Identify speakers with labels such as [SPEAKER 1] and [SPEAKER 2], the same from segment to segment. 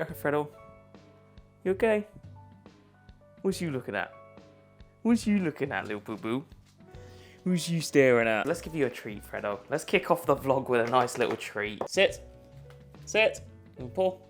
[SPEAKER 1] Yeah, Fredo. You okay? What's you looking at? What's you looking at, little boo-boo? Who's you staring at? Let's give you a treat, Fredo. Let's kick off the vlog with a nice little treat. Sit. Sit. And pull.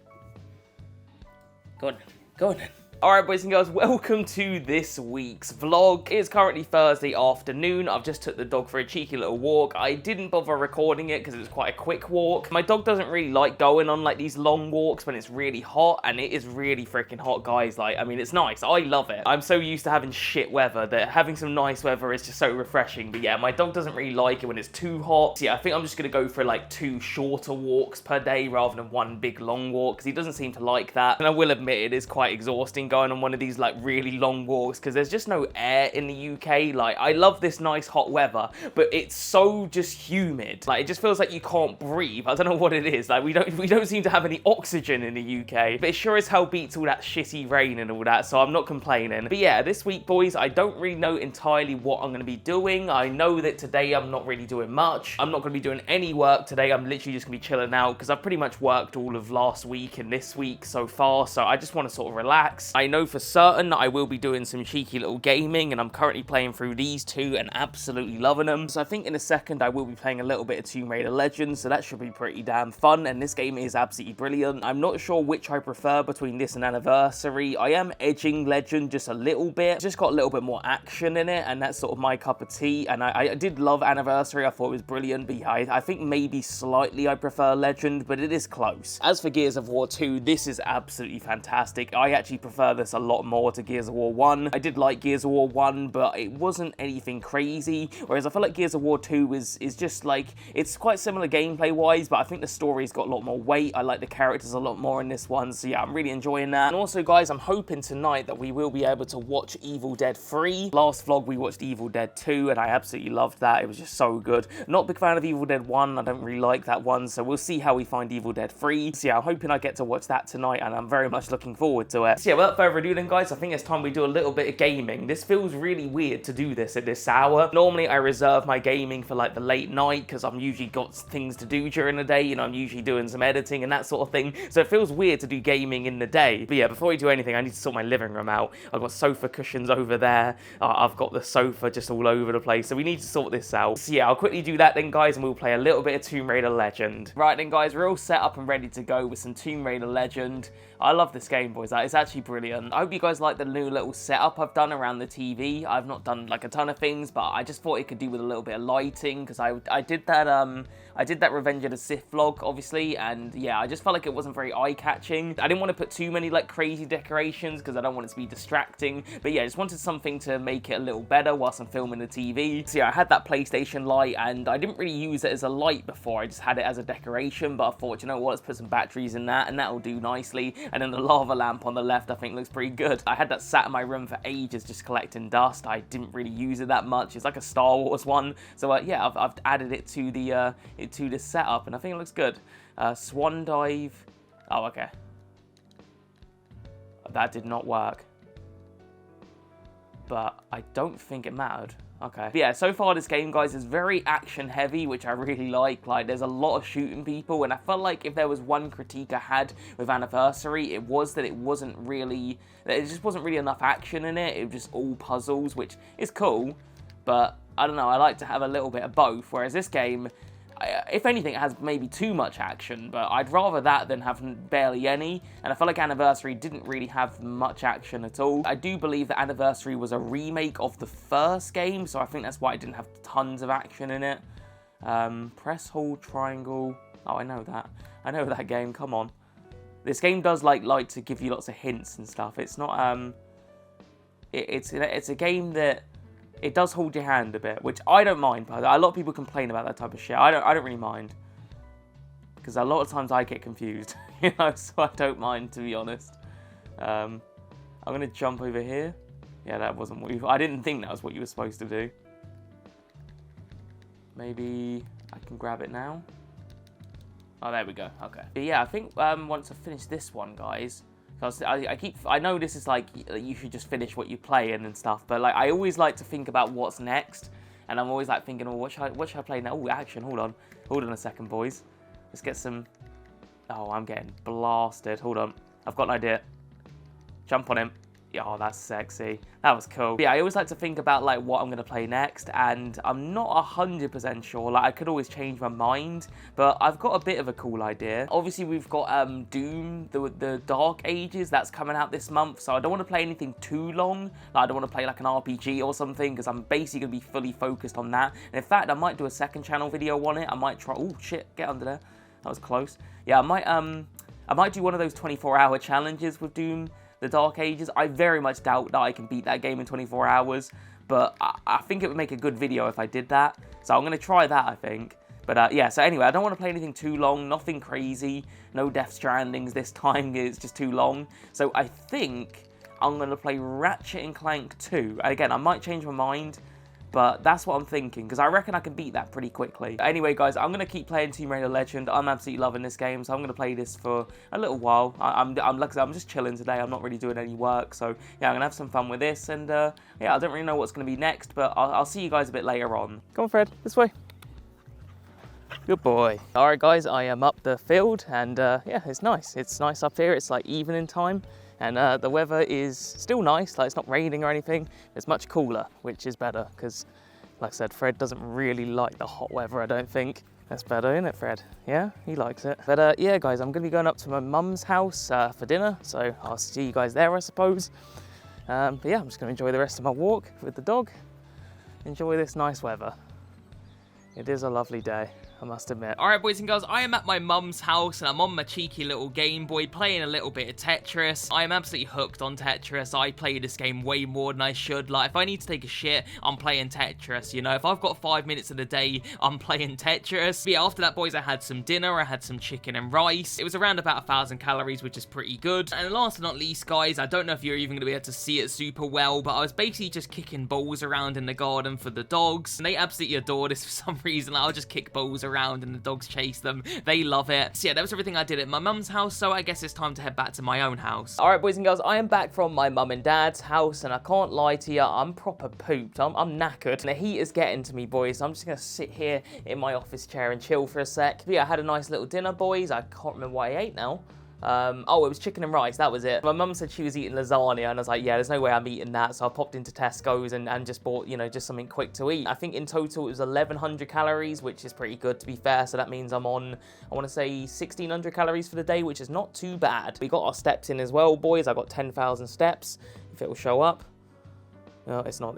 [SPEAKER 1] Go on. Go on then. Alright boys and girls, welcome to this week's vlog. It is currently Thursday afternoon. I've just took the dog for a cheeky little walk. I didn't bother recording it because it was quite a quick walk. My dog doesn't really like going on like these long walks when it's really hot, and it is really freaking hot, guys. Like, I mean, it's nice. I love it. I'm so used to having shit weather that having some nice weather is just so refreshing. But yeah, my dog doesn't really like it when it's too hot. So yeah, I think I'm just going to go for like 2 shorter walks per day rather than 1 big long walk because he doesn't seem to like that. And I will admit it is quite exhausting going on one of these like really long walks because there's just no air in the UK. Like, I love this nice hot weather, but it's so just humid. Like, it just feels like you can't breathe. I don't know what it is. Like, we don't seem to have any oxygen in the UK, but it sure as hell beats all that shitty rain and all that, so I'm not complaining. But yeah, this week, boys, I don't really know entirely what I'm going to be doing. I know that today I'm not really doing much. I'm not going to be doing any work today. I'm literally just going to be chilling out because I've pretty much worked all of last week and this week so far, so I just want to sort of relax. I know for certain that I will be doing some cheeky little gaming, and I'm currently playing through these 2 and absolutely loving them. So I think in a second I will be playing a little bit of Tomb Raider Legends, so that should be pretty damn fun, and this game is absolutely brilliant. I'm not sure which I prefer between this and Anniversary. I am edging Legend just a little bit. It's just got a little bit more action in it, and that's sort of my cup of tea, and I did love Anniversary. I thought it was brilliant, but yeah, I think maybe slightly I prefer Legend, but it is close. As for Gears of War 2, this is absolutely fantastic. I actually prefer this a lot more to Gears of War 1. I did like Gears of War 1, but it wasn't anything crazy, whereas I feel like Gears of War 2 is just like, it's quite similar gameplay-wise, but I think the story's got a lot more weight. I like the characters a lot more in this one, so yeah, I'm really enjoying that. And also, guys, I'm hoping tonight that we will be able to watch Evil Dead 3. Last vlog, we watched Evil Dead 2, and I absolutely loved that. It was just so good. Not a big fan of Evil Dead 1. I don't really like that one, so we'll see how we find Evil Dead 3. So yeah, I'm hoping I get to watch that tonight, and I'm very much looking forward to it. So yeah, without further ado then, guys, I think it's time we do a little bit of gaming. This feels really weird to do this at this hour. Normally, I reserve my gaming for like the late night because I'm usually got things to do during the day. You know, I'm usually doing some editing and that sort of thing. So it feels weird to do gaming in the day. But yeah, before we do anything, I need to sort my living room out. I've got sofa cushions over there. I've got the sofa just all over the place. So we need to sort this out. So yeah, I'll quickly do that then, guys, and we'll play a little bit of Tomb Raider Legend. Right then, guys, we're all set up and ready to go with some Tomb Raider Legend. I love this game, boys. It's actually brilliant. I hope you guys like the new little setup I've done around the TV. I've not done like a ton of things, but I just thought it could do with a little bit of lighting because I did that Revenge of the Sith vlog, obviously, and yeah, I just felt like it wasn't very eye-catching. I didn't want to put too many like crazy decorations because I don't want it to be distracting, but yeah, I just wanted something to make it a little better whilst I'm filming the TV. So yeah, I had that PlayStation light, and I didn't really use it as a light before. I just had it as a decoration, but I thought, you know what, let's put some batteries in that, and that'll do nicely. And then the lava lamp on the left, I think, looks pretty good. I had that sat in my room for ages just collecting dust. I didn't really use it that much. It's like a Star Wars one. So yeah, I've added it to the setup, and I think it looks good. Swan dive. Oh, okay. That did not work. But I don't think it mattered. Okay. But yeah, so far this game, guys, is very action heavy, which I really like. Like, there's a lot of shooting people, and I felt like if there was one critique I had with Anniversary, it was that it wasn't really, there just wasn't really enough action in it. It was just all puzzles, which is cool, but I don't know, I like to have a little bit of both, whereas this game, if anything, it has maybe too much action, but I'd rather that than have barely any, and I feel like Anniversary didn't really have much action at all. I do believe that Anniversary was a remake of the first game, so I think that's why it didn't have tons of action in it. Press, hold, triangle. Oh, I know that. I know that game, come on. This game does like to give you lots of hints and stuff. It's not, it's a game that it does hold your hand a bit, which I don't mind. But a lot of people complain about that type of shit. I don't really mind, because a lot of times I get confused, you know. So I don't mind, to be honest. I'm gonna jump over here. Yeah, that wasn't what I didn't think that was what you were supposed to do. Maybe I can grab it now. Oh, there we go. Okay. But yeah, I think once I finish this one, guys. I know this is like, you should just finish what you play and stuff, but like, I always like to think about what's next, and I'm always like thinking, oh, what should I play now? Oh, action, hold on a second, boys. Let's get some, oh, I'm getting blasted, hold on. I've got an idea. Jump on him. Oh, that's sexy. That was cool. But yeah, I always like to think about like what I'm going to play next, and I'm not 100% sure. Like, I could always change my mind, but I've got a bit of a cool idea. Obviously, we've got Doom, the Dark Ages, that's coming out this month, so I don't want to play anything too long. Like, I don't want to play like an RPG or something, because I'm basically going to be fully focused on that. And in fact, I might do a second channel video on it. I might try... Oh, shit, get under there. That was close. Yeah, I might do one of those 24-hour challenges with Doom, the Dark Ages. I very much doubt that I can beat that game in 24 hours, but I think it would make a good video if I did that. So I'm going to try that, I think. But yeah, so anyway, I don't want to play anything too long, nothing crazy, no Death Strandings this time, it's just too long. So I think I'm going to play Ratchet and Clank 2. And again, I might change my mind, but that's what I'm thinking, because I reckon I can beat that pretty quickly. Anyway, guys, I'm going to keep playing Tomb Raider Legend. I'm absolutely loving this game, so I'm going to play this for a little while. Like I said, I'm just chilling today. I'm not really doing any work, so yeah, I'm going to have some fun with this. And yeah, I don't really know what's going to be next, but I'll see you guys a bit later on. Come on, Fred, this way. Good boy. All right, guys, I am up the field, and yeah, it's nice. It's nice up here. It's like evening time. And the weather is still nice, like it's not raining or anything. It's much cooler, which is better, because, like I said, Fred doesn't really like the hot weather, I don't think. That's better, isn't it, Fred? Yeah, he likes it. But yeah, guys, I'm going to be going up to my mum's house for dinner, so I'll see you guys there, I suppose. But yeah, I'm just going to enjoy the rest of my walk with the dog. Enjoy this nice weather. It is a lovely day, I must admit. Alright, boys and girls, I am at my mum's house and I'm on my cheeky little Game Boy playing a little bit of Tetris. I am absolutely hooked on Tetris. I play this game way more than I should. Like, if I need to take a shit, I'm playing Tetris, you know? If I've got 5 minutes of the day, I'm playing Tetris. But yeah, after that, boys, I had some dinner. I had some chicken and rice. It was around about 1,000 calories, which is pretty good. And last but not least, guys, I don't know if you're even going to be able to see it super well, but I was basically just kicking balls around in the garden for the dogs. And they absolutely adore this for some reason. Like, I'll just kick balls around and the dogs chase them. They love it. So yeah, that was everything I did at my mum's house, so I guess it's time to head back to my own house. Alright, boys and girls, I am back from my mum and dad's house, and I can't lie to you, I'm proper pooped. I'm knackered. And the heat is getting to me, boys, so I'm just going to sit here in my office chair and chill for a sec. But yeah, I had a nice little dinner, boys. I can't remember what I ate now. Oh, it was chicken and rice, that was it. My mum said she was eating lasagna, and I was like, yeah, there's no way I'm eating that, so I popped into Tesco's and just bought, you know, just something quick to eat. I think in total it was 1,100 calories, which is pretty good, to be fair, so that means I'm on, I want to say 1,600 calories for the day, which is not too bad. We got our steps in as well, boys. I got 10,000 steps, if it will show up. No, it's not.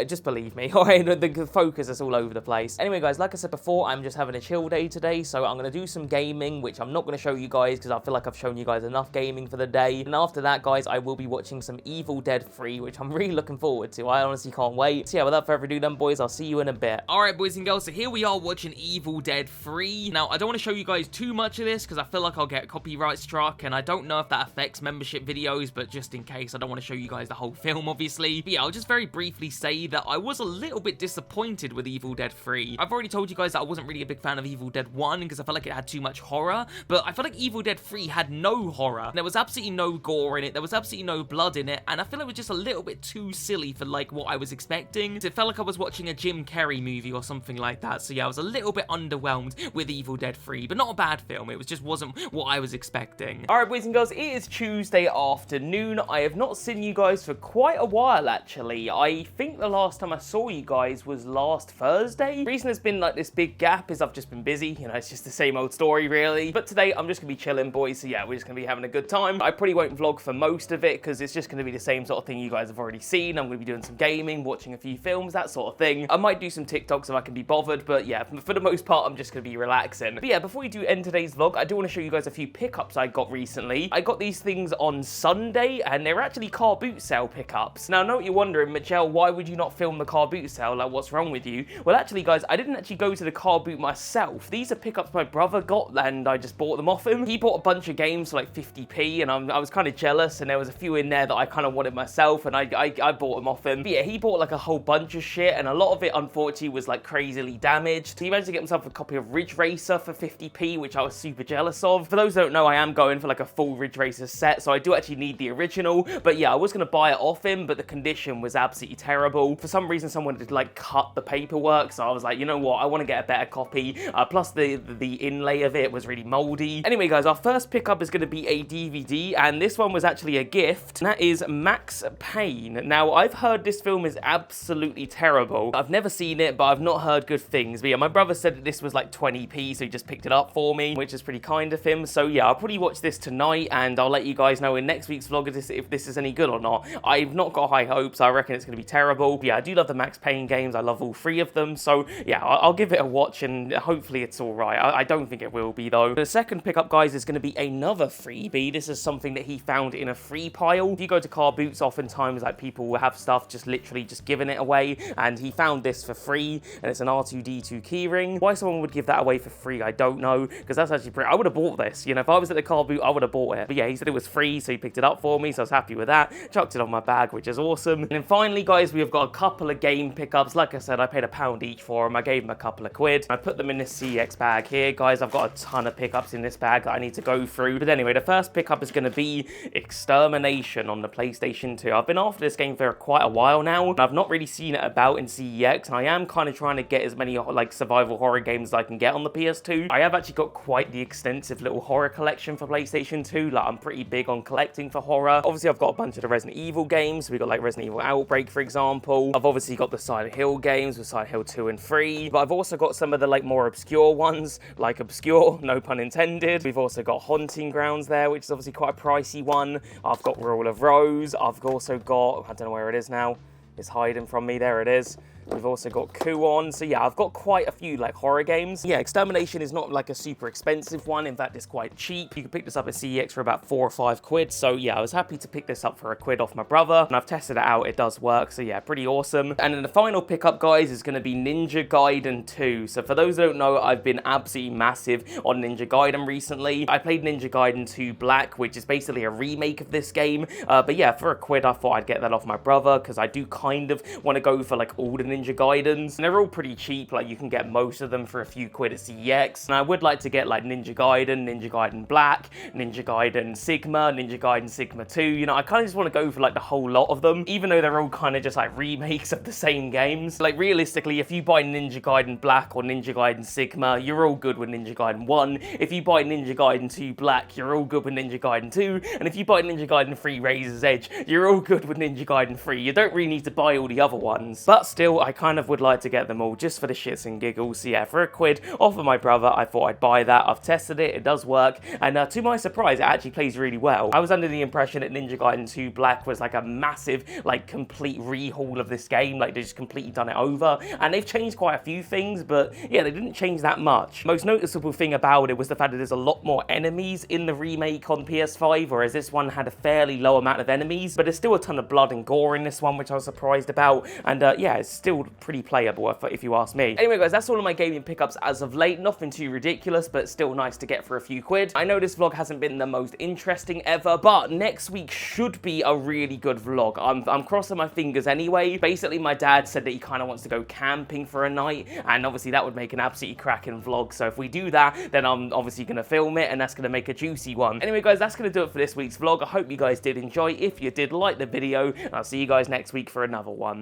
[SPEAKER 1] Just believe me. Alright, the focus is all over the place. Anyway, guys, like I said before, I'm just having a chill day today, so I'm going to do some gaming, which I'm not going to show you guys, because I feel like I've shown you guys enough gaming for the day. And after that, guys, I will be watching some Evil Dead 3, which I'm really looking forward to. I honestly can't wait. So yeah, without further ado then, boys, I'll see you in a bit. Alright, boys and girls, so here we are watching Evil Dead 3. Now, I don't want to show you guys too much of this, because I feel like I'll get copyright struck, and I don't know if that affects membership videos, but just in case, I don't want to show you guys the whole film, obviously. But yeah, I'll just very briefly say that I was a little bit disappointed with Evil Dead 3. I've already told you guys that I wasn't really a big fan of Evil Dead 1 because I felt like it had too much horror, but I felt like Evil Dead 3 had no horror. There was absolutely no gore in it, there was absolutely no blood in it, and I feel like it was just a little bit too silly for like what I was expecting. It felt like I was watching a Jim Carrey movie or something like that, so yeah, I was a little bit underwhelmed with Evil Dead 3, but not a bad film. It just wasn't what I was expecting. Alright, boys and girls, it is Tuesday afternoon. I have not seen you guys for quite a while, actually. I think the last time I saw you guys was last Thursday. The reason there's been like this big gap is I've just been busy, you know, it's just the same old story really. But today I'm just gonna be chilling, boys, so yeah, we're just gonna be having a good time. I probably won't vlog for most of it because it's just gonna be the same sort of thing you guys have already seen. I'm gonna be doing some gaming, watching a few films, that sort of thing. I might do some TikToks if I can be bothered, but yeah, for the most part I'm just gonna be relaxing. But yeah, before we do end today's vlog, I do want to show you guys a few pickups I got recently. I got these things on Sunday and they're actually car boot sale pickups. Now I know what you're wondering, Mcjell, why would you not film the car boot sale? Like, what's wrong with you? Well, actually, guys, I didn't actually go to the car boot myself. These are pickups my brother got, and I just bought them off him. He bought a bunch of games for like 50p, and I was kind of jealous, and there was a few in there that I kind of wanted myself, and I bought them off him. But yeah, he bought like a whole bunch of shit, and a lot of it, unfortunately, was like crazily damaged. He managed to get himself a copy of Ridge Racer for 50p, which I was super jealous of. For those who don't know, I am going for like a full Ridge Racer set, so I do actually need the original. But yeah, I was going to buy it off him, but the condition was absolutely terrible. For some reason, someone did like cut the paperwork, so I was like, you know what, I want to get a better copy. Plus the inlay of it was really moldy. Anyway guys, our first pickup is going to be a DVD, and this one was actually a gift, and that is Max Payne. Now, I've heard this film is absolutely terrible. I've never seen it, but I've not heard good things. But yeah, my brother said that this was like 20p, so he just picked it up for me, which is pretty kind of him. So yeah, I'll probably watch this tonight, and I'll let you guys know in next week's vlog if this is any good or not. I've not got high hopes. I reckon it's going to be terrible. But yeah, I do love the Max Payne games. I love all 3 of them. So yeah, I'll give it a watch, and hopefully it's all right. I don't think it will be though. The second pickup, guys, is going to be another freebie. This is something that he found in a free pile. If you go to car boots, oftentimes like people will have stuff just literally just giving it away, and he found this for free, and it's an R2-D2 keyring. Why someone would give that away for free, I don't know, because that's actually pretty... I would have bought this, you know, if I was at the car boot, I would have bought it. But yeah, he said it was free, so he picked it up for me, so I was happy with that. Chucked it on my bag, which is awesome. And then finally, guys, we have got a couple of game pickups. Like I said, I paid £1 each for them. I gave them a couple of quid. I put them in this CX bag here. Guys, I've got a ton of pickups in this bag that I need to go through. But anyway, the first pickup is going to be Extermination on the PlayStation 2. I've been after this game for quite a while now, and I've not really seen it about in CEX, and I am kind of trying to get as many like survival horror games as I can get on the PS2. I have actually got quite the extensive little horror collection for PlayStation 2. Like, I'm pretty big on collecting for horror. Obviously, I've got a bunch of the Resident Evil games. We've got like Resident Evil Outbreak, for example. I've obviously got the Silent Hill games with Silent Hill 2 and 3, but I've also got some of the like more obscure ones, like obscure, no pun intended. We've also got Haunting Grounds there, which is obviously quite a pricey one. I've got Rule of Rose. I've also got, I don't know where it is now. It's hiding from me. There it is. We've also got Kuon. So yeah, I've got quite a few like horror games. Yeah, Extermination is not like a super expensive one. In fact, it's quite cheap. You can pick this up at CEX for about 4 or 5 quid. So yeah, I was happy to pick this up for a quid off my brother, and I've tested it out. It does work. So yeah, pretty awesome. And then the final pickup, guys, is going to be Ninja Gaiden 2. So for those that don't know, I've been absolutely massive on Ninja Gaiden recently. I played Ninja Gaiden 2 Black, which is basically a remake of this game. But yeah, for a quid, I thought I'd get that off my brother, because I do kind of want to go for like all the Ninja Gaidens, and they're all pretty cheap. Like, you can get most of them for a few quid at CEX, and I would like to get like Ninja Gaiden Black, Ninja Gaiden Sigma, Ninja Gaiden Sigma 2, you know. I kind of just want to go for like the whole lot of them, even though they're all kind of just like remakes of the same games. Like, realistically, if you buy Ninja Gaiden Black or Ninja Gaiden Sigma, you're all good with Ninja Gaiden 1. If you buy Ninja Gaiden 2 Black, you're all good with Ninja Gaiden 2, and if you buy Ninja Gaiden 3 Razor's Edge, you're all good with Ninja Gaiden 3. You don't really need to buy all the other ones, but still, I kind of would like to get them all just for the shits and giggles. So yeah, for a quid off of my brother, I thought I'd buy that. I've tested it, it does work, and to my surprise, it actually plays really well. I was under the impression that Ninja Gaiden 2 Black was like a massive, like, complete rehaul of this game, like they just completely done it over, and they've changed quite a few things, but yeah, they didn't change that much. Most noticeable thing about it was the fact that there's a lot more enemies in the remake on PS5, whereas this one had a fairly low amount of enemies, but there's still a ton of blood and gore in this one, which I was surprised about, and yeah, it's still pretty playable if you ask me. Anyway guys, that's all of my gaming pickups as of late. Nothing too ridiculous, but still nice to get for a few quid. I know this vlog hasn't been the most interesting ever, but next week should be a really good vlog. I'm crossing my fingers anyway. Basically, my dad said that he kind of wants to go camping for a night, and obviously that would make an absolutely cracking vlog. So if we do that, then I'm obviously going to film it, and that's going to make a juicy one. Anyway guys, that's going to do it for this week's vlog. I hope you guys did enjoy. If you did, like the video, and I'll see you guys next week for another one.